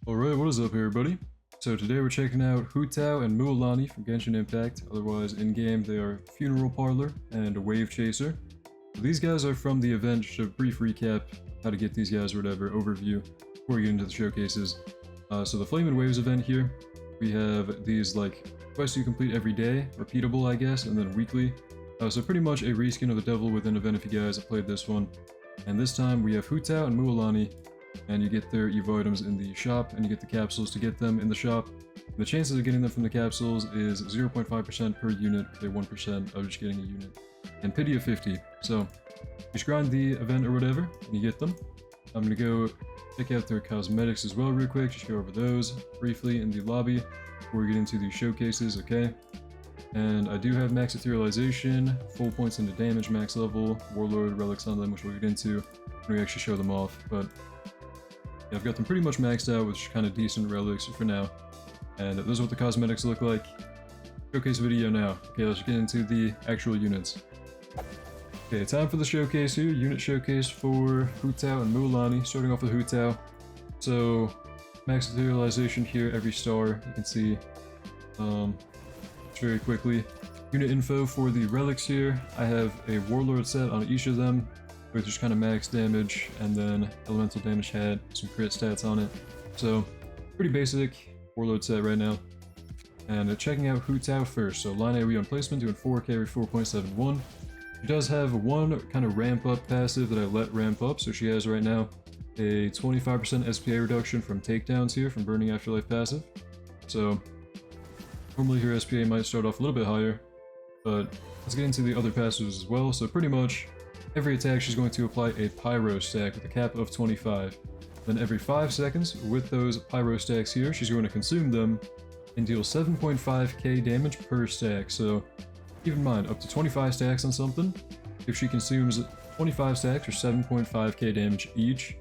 Alright, what is up everybody? So today we're checking out Hu Tao and Mualani from Genshin Impact, otherwise in-game they are Parlor and Wavechaser. These guys are from the event. Just a brief recap, how to get these guys or whatever, overview, before we get into the showcases. So the Flame and Waves event here, we have these like quests you complete every day, repeatable I guess, and then weekly. So pretty much a reskin of the Devil Within event if you guys have played this one. And this time we have Hu Tao and Mualani, and you get their Evo items in the shop, and you get the capsules to get them in the shop. And the chances of getting them from the capsules is 0.5% per unit, with a 1% of just getting a unit. And pity of 50. So, you just grind the event or whatever, and you get them. I'm gonna go check out their cosmetics as well real quick, just go over those briefly in the lobby before we get into the showcases, okay? And I do have max Etherealization, full points into damage, max level, Warlord relics on them, which we'll get into when we actually show them off, but yeah, I've got them pretty much maxed out with kind of decent relics for now. And those are what the cosmetics look like. Showcase video now. Okay, let's get into the actual units. Okay, time for the showcase here. Unit showcase for Hu Tao and Mualani. Starting off with Hu Tao. So, max Etherealization here, every star, you can see. Very quickly. Unit info for the relics here. I have a Warlord set on each of them, with just kind of max damage, and then elemental damage had some crit stats on it. So, pretty basic Warlord set right now. And checking out Hu Tao first. So, line AoE on placement, doing 4 carry 4.71. She does have one kind of ramp up passive that I let ramp up, so she has right now a 25% SPA reduction from takedowns here from Burning Afterlife passive. So, normally her SPA might start off a little bit higher, but let's get into the other passives as well. So, pretty much every attack she's going to apply a Pyro stack with a cap of 25. Then every 5 seconds, with those Pyro stacks here, she's going to consume them and deal 7.5k damage per stack. So keep in mind, up to 25 stacks on something, if she consumes 25 stacks or 7.5k damage each,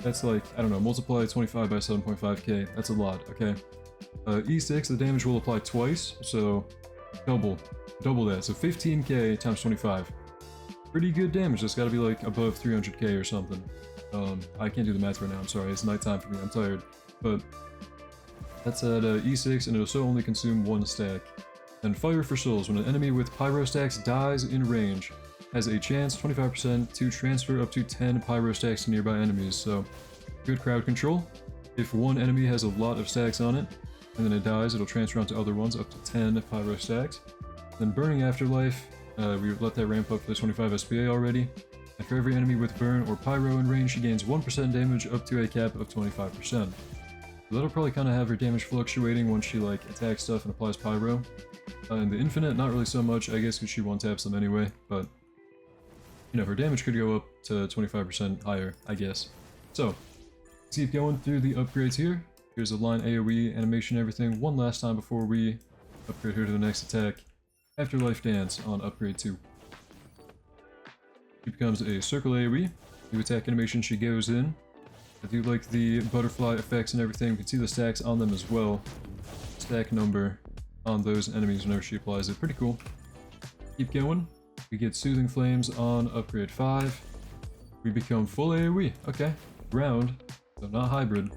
that's like, I don't know, multiply 25 by 7.5k, that's a lot, okay? E6, the damage will apply twice, so double that, so 15k times 25. Pretty good damage. That's got to be like above 300k or something. I can't do the math right now, I'm sorry, it's nighttime for me, I'm tired. But that's at E6, and it'll still only consume 1 stack. And Fire for Souls, when an enemy with Pyro stacks dies in range, has a chance, 25%, to transfer up to 10 Pyro stacks to nearby enemies, so good crowd control. If one enemy has a lot of stacks on it, and then it dies, it'll transfer onto other ones up to 10 Pyro stacks. Then Burning Afterlife, we let that ramp up for the 25 SPA already, and for every enemy with Burn or Pyro in range, she gains 1% damage up to a cap of 25%. So that'll probably kind of have her damage fluctuating once she like attacks stuff and applies Pyro. In the Infinite, not really so much, I guess, because she one-taps them anyway, but you know, her damage could go up to 25% higher, I guess. So, let's keep going through the upgrades here. Here's a line AoE, animation, everything, one last time before we upgrade her to the next attack. Afterlife Dance on upgrade 2. She becomes a circle AoE. New attack animation, she goes in. I do like the butterfly effects and everything. You can see the stacks on them as well. Stack number on those enemies whenever she applies it. Pretty cool. Keep going. We get Soothing Flames on upgrade 5. We become full AoE. Okay. Round. So not hybrid.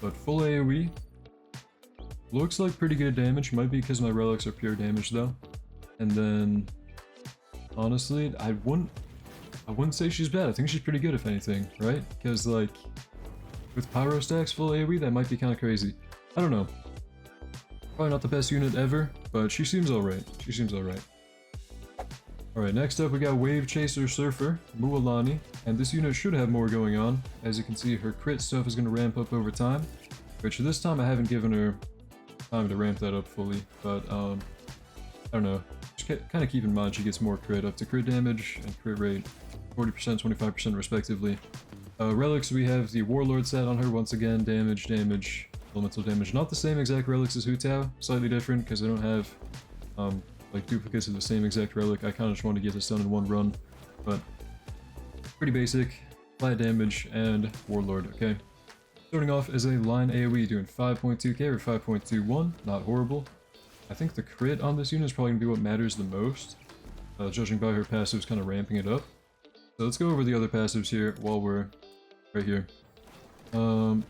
But full AoE. Looks like pretty good damage. Might be because my relics are pure damage though. And then, honestly, I wouldn't say she's bad. I think she's pretty good if anything, right? Because like, with Pyro stacks full AoE, that might be kind of crazy. I don't know. Probably not the best unit ever, but she seems alright. She seems alright. Alright, next up we got Wavechaser Surfer, Mualani, and this unit should have more going on. As you can see, her crit stuff is going to ramp up over time, which this time I haven't given her time to ramp that up fully, but I don't know. Just kind of keep in mind she gets more crit, up to crit damage and crit rate, 40%, 25% respectively. Relics, we have the Warlord set on her once again, damage, elemental damage. Not the same exact relics as Hu Tao, slightly different because I don't have like duplicates of the same exact relic. I kind of just want to get this done in one run, but pretty basic, flat damage, and Warlord, okay? Starting off as a line AoE, doing 5.2k or 5.21, not horrible. I think the crit on this unit is probably going to be what matters the most, judging by her passives kind of ramping it up. So let's go over the other passives here while we're right here.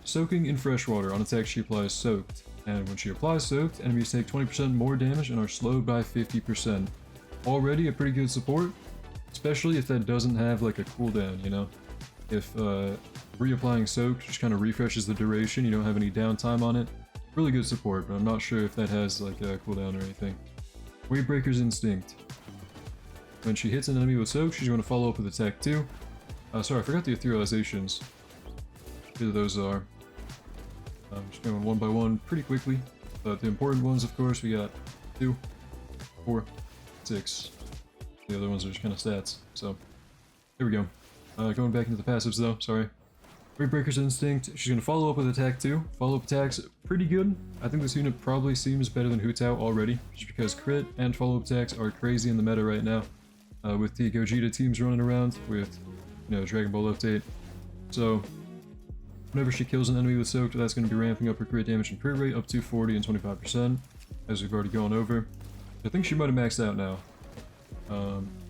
Soaking in fresh water. On attack, she applies soaked. And when she applies soaked, enemies take 20% more damage and are slowed by 50%. Already a pretty good support, especially if that doesn't have like a cooldown, you know? If reapplying soak just kind of refreshes the duration, you don't have any downtime on it. Really good support, but I'm not sure if that has like a cooldown or anything. Wavebreaker's Instinct. When she hits an enemy with soak, she's going to follow up with attack 2. Sorry, I forgot the Etherealizations. Here those are. I'm just going one by one pretty quickly. But the important ones, of course, we got 2, 4, 6. The other ones are just kind of stats. So, there we go. Going back into the passives though, sorry. Wavebreaker's Instinct, she's going to follow up with attack 2. Follow-up attacks, pretty good. I think this unit probably seems better than Hu Tao already, just because crit and follow-up attacks are crazy in the meta right now. With the Gogeta teams running around, with, you know, Dragon Ball update. So, whenever she kills an enemy with soaked, that's going to be ramping up her crit damage and crit rate up to 40 and 25%, as we've already gone over. I think she might have maxed out now.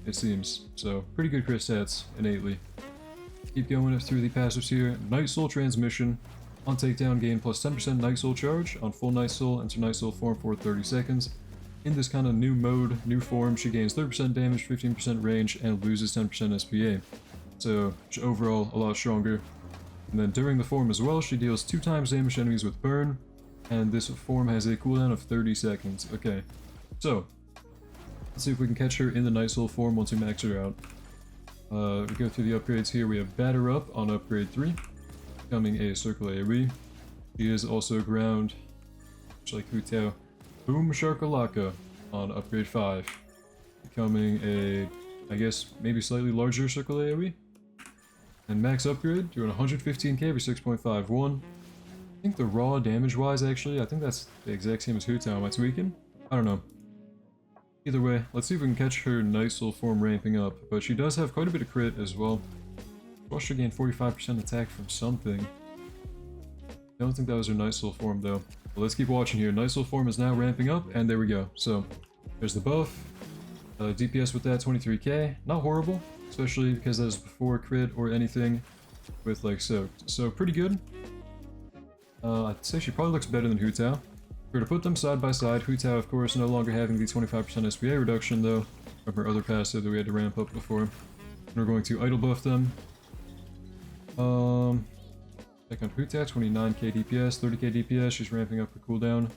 It seems. So, pretty good crit stats, innately. Keep going through the passives here. Night Soul Transmission. On takedown, gain plus 10% Night Soul charge. On full Night Soul, enter Night Soul form for 30 seconds. In this kind of new mode, new form, she gains 30% damage, 15% range, and loses 10% SPA. So, overall, a lot stronger. And then during the form as well, she deals 2 times damage to enemies with burn. And this form has a cooldown of 30 seconds. Okay. So, let's see if we can catch her in the Night Soul form once we max her out. We go through the upgrades here. We have Batter Up on upgrade 3, becoming a circle AoE. She is also ground, much like Hu Tao. Boom Shakalaka on upgrade 5, becoming a, I guess, maybe slightly larger circle AoE. And max upgrade, doing 115k for 6.51. I think the raw damage-wise, actually, I think that's the exact same as Hu Tao. Am I tweaking? I don't know. Either way, let's see if we can catch her Night Soul form ramping up, but she does have quite a bit of crit as well. Watched her gain 45% attack from something. I don't think that was her Night Soul form though. But let's keep watching here. Night Soul form is now ramping up, and there we go. So, there's the buff. DPS with that, 23k. Not horrible, especially because that was before crit or anything with like soaked. So, pretty good. I'd say she probably looks better than Hu Tao. We're to put them side by side. Hu Tao, of course, no longer having the 25% SPA reduction, though, from her other passive that we had to ramp up before. And we're going to idle buff them. Check on Hu Tao, 29k DPS, 30k DPS, she's ramping up her cooldown.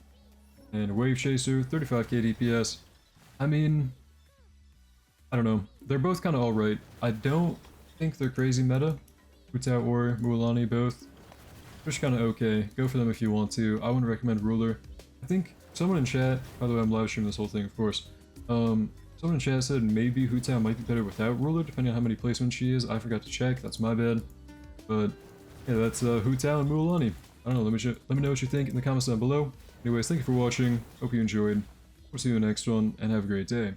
And Wavechaser, 35k DPS. I mean, I don't know. They're both kind of alright. I don't think they're crazy meta. Hu Tao or Mualani both. They're just kind of okay. Go for them if you want to. I wouldn't recommend Ruler. I think someone in chat, by the way, I'm live streaming this whole thing, of course. Someone in chat said maybe Hu Tao might be better without Ruler, depending on how many placements she is. I forgot to check, that's my bad. But, yeah, that's Hu Tao and Mualani. I don't know, let me know what you think in the comments down below. Anyways, thank you for watching, hope you enjoyed. We'll see you in the next one, and have a great day.